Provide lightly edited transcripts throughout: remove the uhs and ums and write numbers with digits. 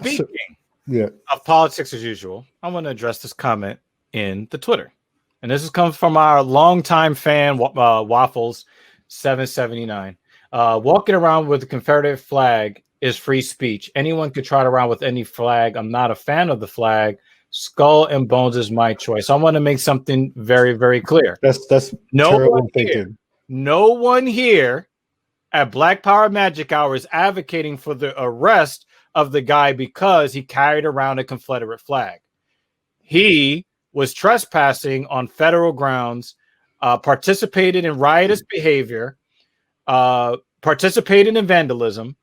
Speaking of politics as usual, I want to address this comment in the Twitter. And this comes from our longtime fan, Waffles 779. Walking around with the Confederate flag is free speech. Anyone could trot around with any flag. I'm not a fan of the flag. Skull and bones is my choice. I want to make something very, very clear. That's terrible thinking. No one here at Black Power Magic Hour is advocating for the arrest of the guy because he carried around a Confederate flag. He was trespassing on federal grounds, participated in riotous behavior, participated in vandalism.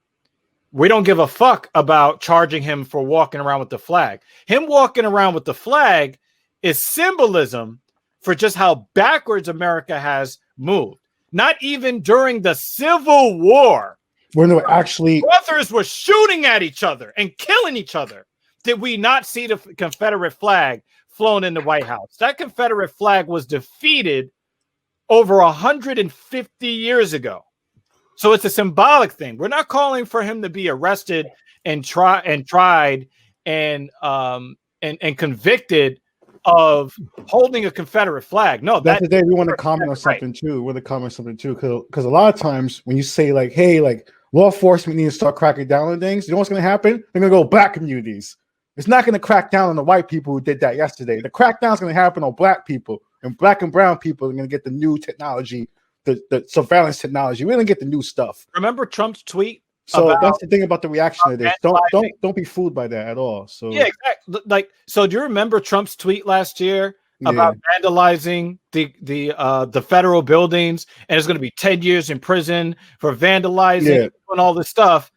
We don't give a fuck about charging him for walking around with the flag. Him walking around with the flag is symbolism for just how backwards America has moved. Not even during the Civil War, when they were actually brothers were shooting at each other and killing each other, did we not see the Confederate flag flown in the White House? That Confederate flag was defeated over 150 years ago. So it's a symbolic thing. We're not calling for him to be arrested and tried and convicted of holding a Confederate flag. No, that's the day we want to comment on something too. We want to comment something too, because a lot of times when you say like, "Hey, like law enforcement needs to start cracking down on things," you know what's going to happen? They're going to go black communities. It's not going to crack down on the white people who did that yesterday. The crackdown is going to happen on black people, and black and brown people are going to get the new technology, the surveillance technology. We're going to get the new stuff. Remember Trump's tweet? So that's the thing about the reaction of this. Don't be fooled by that at all. So yeah, exactly. Like, so do you remember Trump's tweet last year about vandalizing the federal buildings, and it's going to be 10 years in prison for vandalizing and all this stuff?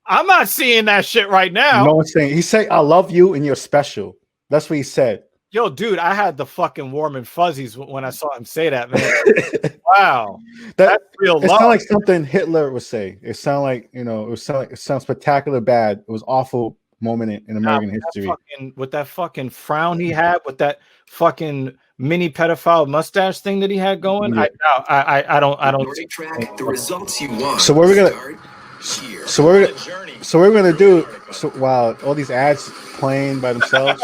I'm not seeing that shit right now. No one's saying. He said, "I love you and you're special." That's what he said. Yo, dude, I had the fucking warm and fuzzies when I saw him say that, man. Wow. That's real love. It sounds like something Hitler would say. It sounds like, it sounds spectacular bad. It was awful moment in American history. With that fucking frown he had, with that fucking mini pedophile mustache thing that he had going. Yeah. I don't see track the results you want. So what we're gonna do, so while all these ads playing by themselves.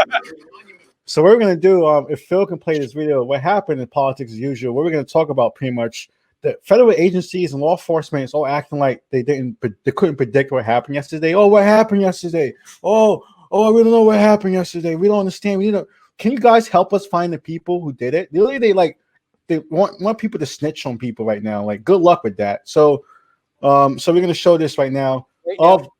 So what we're going to do, if Phil can play this video, what happened in politics as usual, what we're going to talk about pretty much the federal agencies and law enforcement is all acting like they couldn't predict what happened yesterday. Oh, what happened yesterday? Oh, we don't know what happened yesterday. We don't understand. Can you guys help us find the people who did it? Really, they want people to snitch on people right now. Like, good luck with that. So we're going to show this right now. How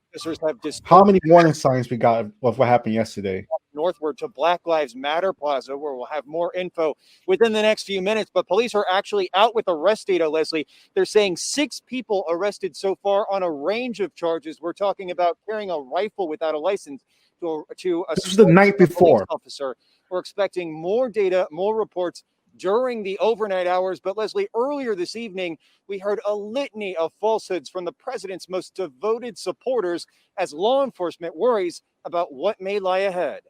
many warning signs we got of what happened yesterday. Northward to Black Lives Matter Plaza, where we'll have more info within the next few minutes. But police are actually out with arrest data, Leslie. They're saying 6 people arrested so far on a range of charges. We're talking about carrying a rifle without a license to a this was the night before officer. We're expecting more data, more reports during the overnight hours. But Leslie, earlier this evening, we heard a litany of falsehoods from the president's most devoted supporters as law enforcement worries about what may lie ahead.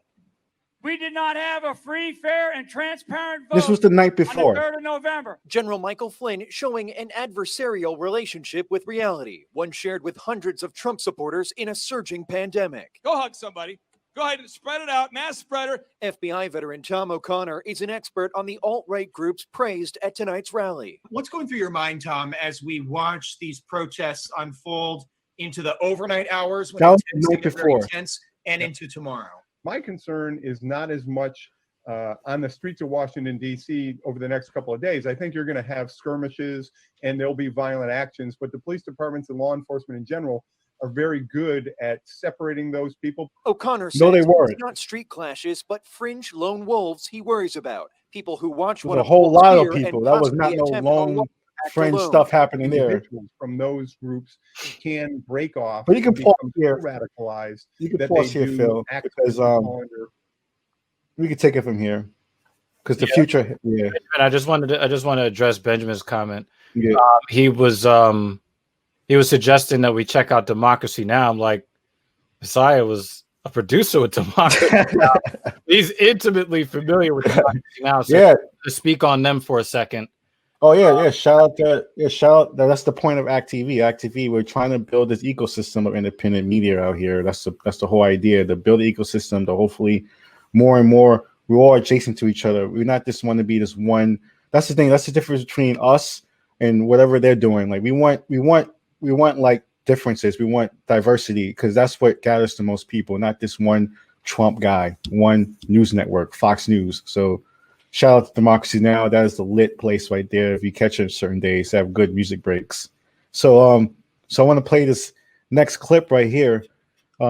We did not have a free, fair, and transparent vote. This was the night before. On the 3rd of November. General Michael Flynn showing an adversarial relationship with reality, one shared with hundreds of Trump supporters in a surging pandemic. Go hug somebody. Go ahead and spread it out. Mass spreader. FBI veteran Tom O'Connor is an expert on the alt-right groups praised at tonight's rally. What's going through your mind, Tom, as we watch these protests unfold into the overnight hours when that was the night before tense and into tomorrow? My concern is not as much on the streets of Washington, D.C. over the next couple of days. I think you're going to have skirmishes and there'll be violent actions, but the police departments and law enforcement in general are very good at separating those people. O'Connor says it's not street clashes, but fringe lone wolves he worries about. People who watch one a whole lot of people. That was not no lone fringe stuff happening there. From those groups can break off. But you can pause here. Radicalized. You can pause here, Phil, because we can take it from here. Because the future, And I just want to address Benjamin's comment. Yeah. He was suggesting that we check out Democracy Now! I'm like, Messiah was a producer with Democracy Now! He's intimately familiar with Democracy Now! So to speak on them for a second. Oh yeah. Shout out that. Yeah, shout out. That's the point of act.tv. Act.tv. We're trying to build this ecosystem of independent media out here. That's the whole idea. To build an ecosystem. To hopefully more and more we're all adjacent to each other. We're not just want to be this one. That's the thing. That's the difference between us and whatever they're doing. Like we want like differences. We want diversity because that's what gathers the most people. Not this one Trump guy, one news network, Fox News. So. Shout out to Democracy Now! That is the lit place right there. If you catch it certain days, they have good music breaks. So I want to play this next clip right here.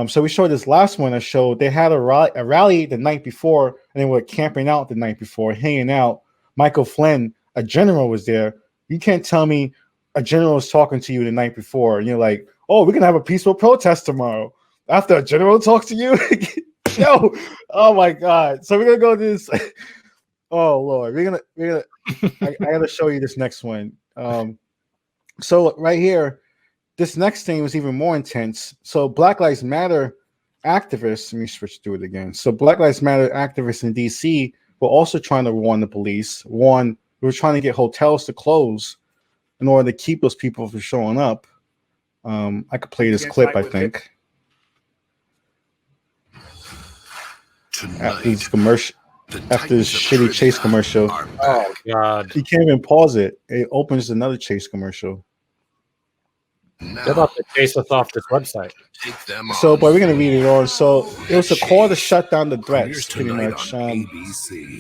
So we showed this last one. I showed they had a rally the night before, and they were camping out the night before, hanging out. Michael Flynn, a general, was there. You can't tell me a general was talking to you the night before, and you're like, "Oh, we're gonna have a peaceful protest tomorrow." After a general talks to you, yo, oh my God. So we're gonna go to this. Oh Lord, I gotta show you this next one. So right here, this next thing was even more intense. So Black Lives Matter activists, let me switch to it again. So Black Lives Matter activists in DC were also trying to warn the police. We were trying to get hotels to close in order to keep those people from showing up. I could play this clip, I think. After this commercial. After this shitty Chase commercial. Oh God! You can't even pause it. It opens another Chase commercial. They're about to chase us off this website. So, but we're gonna read it on. So it was a call to shut down the threats, pretty much.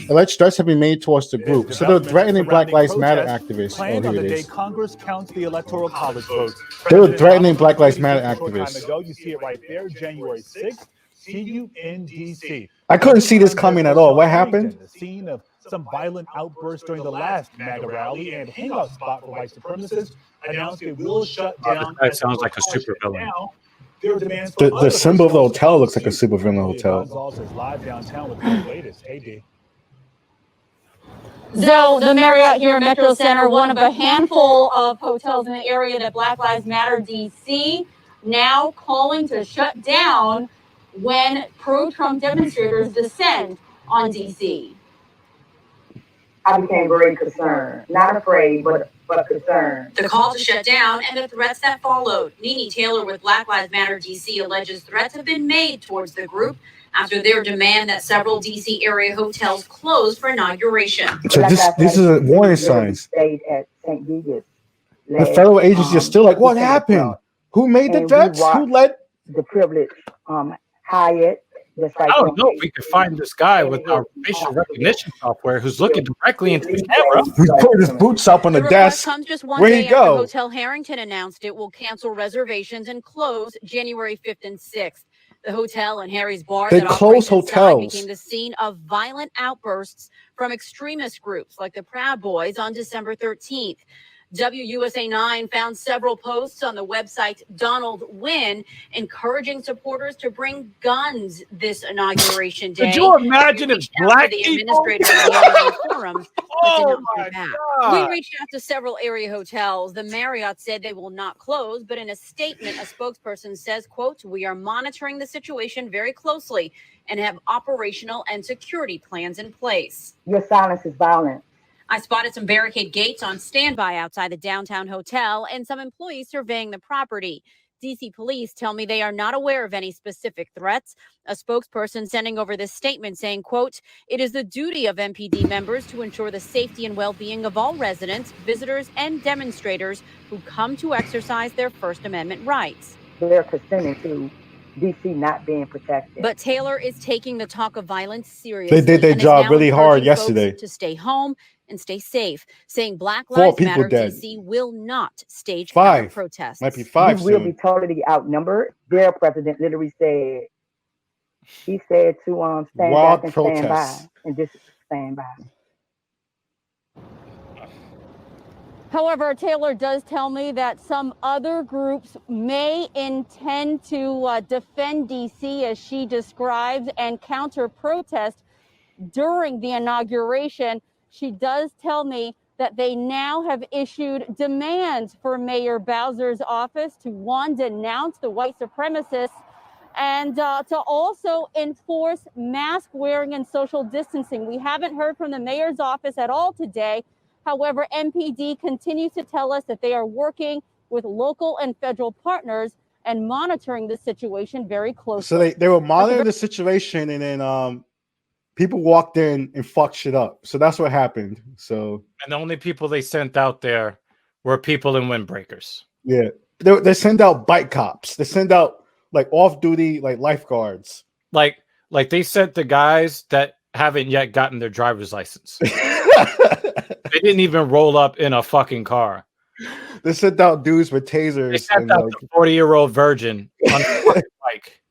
Alleged threats have been made towards the group. So they're threatening Black Lives Matter activists. Oh, here it is. Congress counts the electoral college votes. They were threatening Black Lives Matter activists. You see it right there, January 6th. See you in DC. I couldn't see this coming at all. What happened? The scene of some violent outbursts during the last MAGA rally and hangout spot for white supremacists announced it will shut down. That sounds like a supervillain. The symbol of the hotel looks like a supervillain hotel. Live downtown with the latest. Hey, D. So the Marriott here in Metro Center, one of a handful of hotels in the area that Black Lives Matter DC now calling to shut down when pro-Trump demonstrators descend on DC. I became very concerned, not afraid, but concerned. The call to shut down and the threats that followed. Nene Taylor with Black Lives Matter DC alleges threats have been made towards the group after their demand that several DC area hotels close for inauguration. So this is a warning sign. Stayed at St. Gigas. The federal agencies are still like, what happened? Who made the threats? Who led the privilege? Hyatt. I don't know if we could find this guy with our facial recognition software who's looking directly into the camera. He put his boots up on the desk. Comes just one Where'd day he go? After Hotel Harrington announced it will cancel reservations and close January 5th and 6th. The hotel and Harry's Bar They that close operates inside hotels. became the scene of violent outbursts from extremist groups like the Proud Boys on December 13th. WUSA 9 found several posts on the website Donald Wynn encouraging supporters to bring guns this inauguration day. Could you imagine if black the people? administrator of the online forums Oh my God. We reached out to several area hotels. The Marriott said they will not close, but in a statement, a spokesperson says, quote, "We are monitoring the situation very closely and have operational and security plans in place." Your silence is violent. I spotted some barricade gates on standby outside the downtown hotel and some employees surveying the property. DC police tell me they are not aware of any specific threats. A spokesperson sending over this statement saying, quote, "It is the duty of MPD members to ensure the safety and well-being of all residents, visitors, and demonstrators who come to exercise their First Amendment rights." They're consenting to DC not being protected. But Taylor is taking the talk of violence seriously. They did their and is job now really hard encouraging folks yesterday. to stay home and stay safe, saying Black 4 Lives people Matter dead. DC will not stage 5 protests. Might be 5 We will soon. be totally outnumbered. Their president literally said, he said to stand Wild back and stand by, protests. and just stand by. However, Taylor does tell me that some other groups may intend to defend DC, as she describes, and counter protest during the inauguration. She does tell me that they now have issued demands for Mayor Bowser's office to, one, denounce the white supremacists and to also enforce mask wearing and social distancing. We haven't heard from the mayor's office at all today. However, MPD continues to tell us that they are working with local and federal partners and monitoring the situation very closely. So they were monitoring the situation, and then people walked in and fucked shit up. So that's what happened. So, and the only people they sent out there were people in windbreakers. Yeah, they send out bike cops. They send out like off-duty like lifeguards. Like they sent the guys that haven't yet gotten their driver's license. They didn't even roll up in a fucking car. They sent out dudes with tasers. They sent out the 40-year-old virgin on the bike.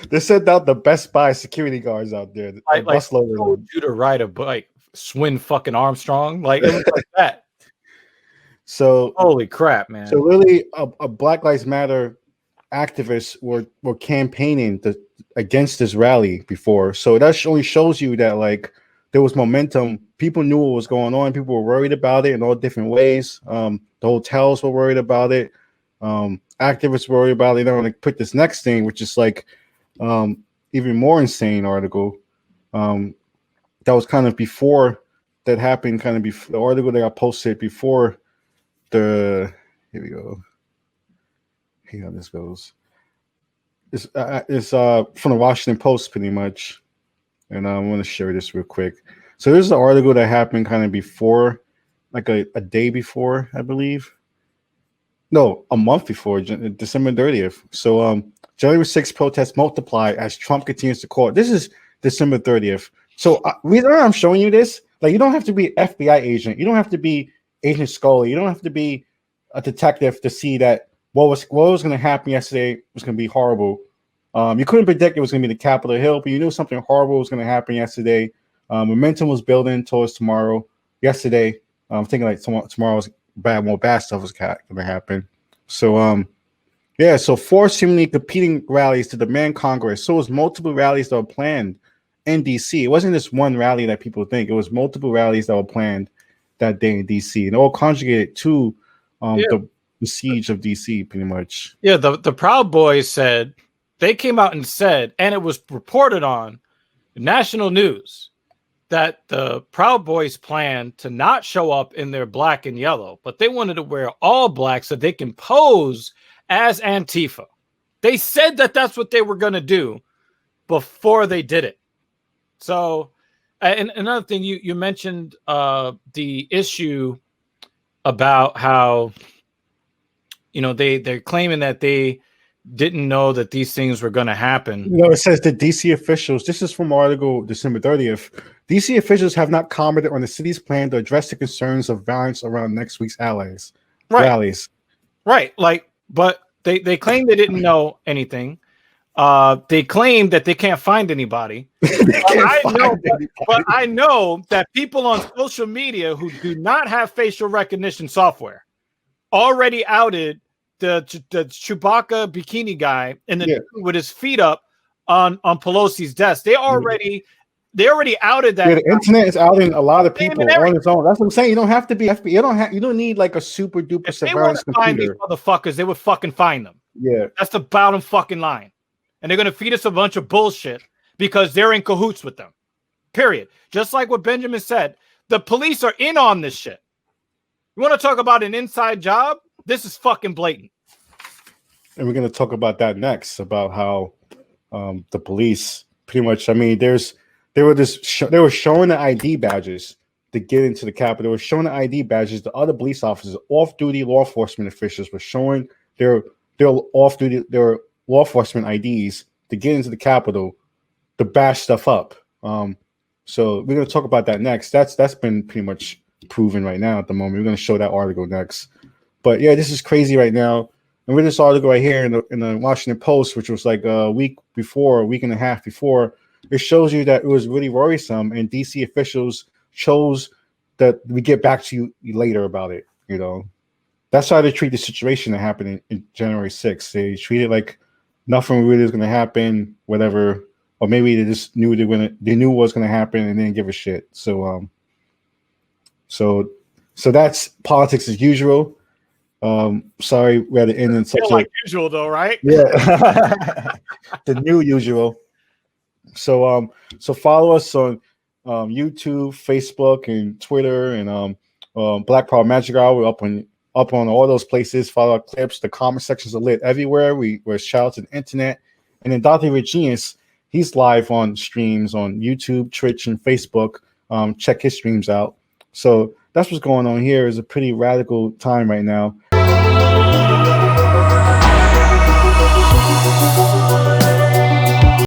They sent out the Best Buy security guards out there. Like told you to ride a bike, Swin fucking Armstrong. Like it was like that. So holy crap, man. So really, a Black Lives Matter activists were campaigning against this rally before. So that only shows you that like there was momentum. People knew what was going on. People were worried about it in all different ways. The hotels were worried about it. Activists were worried about it. They're going to put this next thing, which is like even more insane article. That was kind of before that happened. Kind of before the article that got posted before here we go. See how this goes. It's from the Washington Post, pretty much, and I want to share this real quick. So this is an article that happened kind of before, like a day before, I believe. No, a month before, December 30th. So January 6th protests multiply as Trump continues to call. This is December 30th. So reason I'm showing you this, like you don't have to be an FBI agent. You don't have to be Agent Scully. You don't have to be a detective to see that what was going to happen yesterday was going to be horrible. You couldn't predict it was going to be the Capitol Hill, but you knew something horrible was going to happen yesterday. Momentum was building towards tomorrow. Yesterday, I'm thinking like tomorrow's more bad stuff was going to happen. So, yeah, so 4 seemingly competing rallies to demand Congress. So it was multiple rallies that were planned in D.C. It wasn't just one rally that people think. It was multiple rallies that were planned that day in D.C. and all conjugated to the siege of D.C. pretty much. Yeah, the Proud Boys said, they came out and said, and it was reported on national news, that the Proud Boys planned to not show up in their black and yellow, but they wanted to wear all black so they can pose as Antifa. They said that that's what they were going to do before they did it. So, and another thing, you mentioned the issue about how, they're claiming that they didn't know that these things were going to happen. It says the DC officials, this is from article December 30th. DC officials have not commented on the city's plan to address the concerns of violence around next week's rallies. Right. Like, but they claim they didn't know anything. They claim that they can't find anybody. But I know that people on social media who do not have facial recognition software already outed the Chewbacca bikini guy and with his feet up on Pelosi's desk. They already outed that. Yeah, the internet is outing a lot of people on its own. That's what I'm saying. You don't have to be FBI. You don't need like a super duper surveillance computer. Find these motherfuckers, they would fucking find them. Yeah, that's the bottom fucking line. And they're gonna feed us a bunch of bullshit because they're in cahoots with them. Period. Just like what Benjamin said, the police are in on this shit. You want to talk about an inside job? This is fucking blatant. And we're going to talk about that next, about how the police pretty much, I mean, they were showing the ID badges to get into the Capitol. They were showing the ID badges to other police officers, off-duty law enforcement officials were showing their off-duty, their law enforcement IDs to get into the Capitol to bash stuff up. So we're going to talk about that next. That's been pretty much proven right now at the moment. We're going to show that article next. But yeah, this is crazy right now. And with this article right here in the Washington Post, which was like a week and a half before, it shows you that it was really worrisome, and DC officials chose that we get back to you later about it. That's how they treat the situation that happened in January 6th. They treat it like nothing really was going to happen, whatever, or maybe they just knew they knew what was going to happen and didn't give a shit. So that's politics as usual. Sorry, we had to end in such like usual though, right? Yeah, the new usual. So follow us on YouTube, Facebook, and Twitter, and Black Power Magic Hour. We're up on all those places. Follow our clips. The comment sections are lit everywhere. We're shout out to the internet. And then Dr. Regis, he's live on streams on YouTube, Twitch, and Facebook. Check his streams out. So that's what's going on here. Is a pretty radical time right now.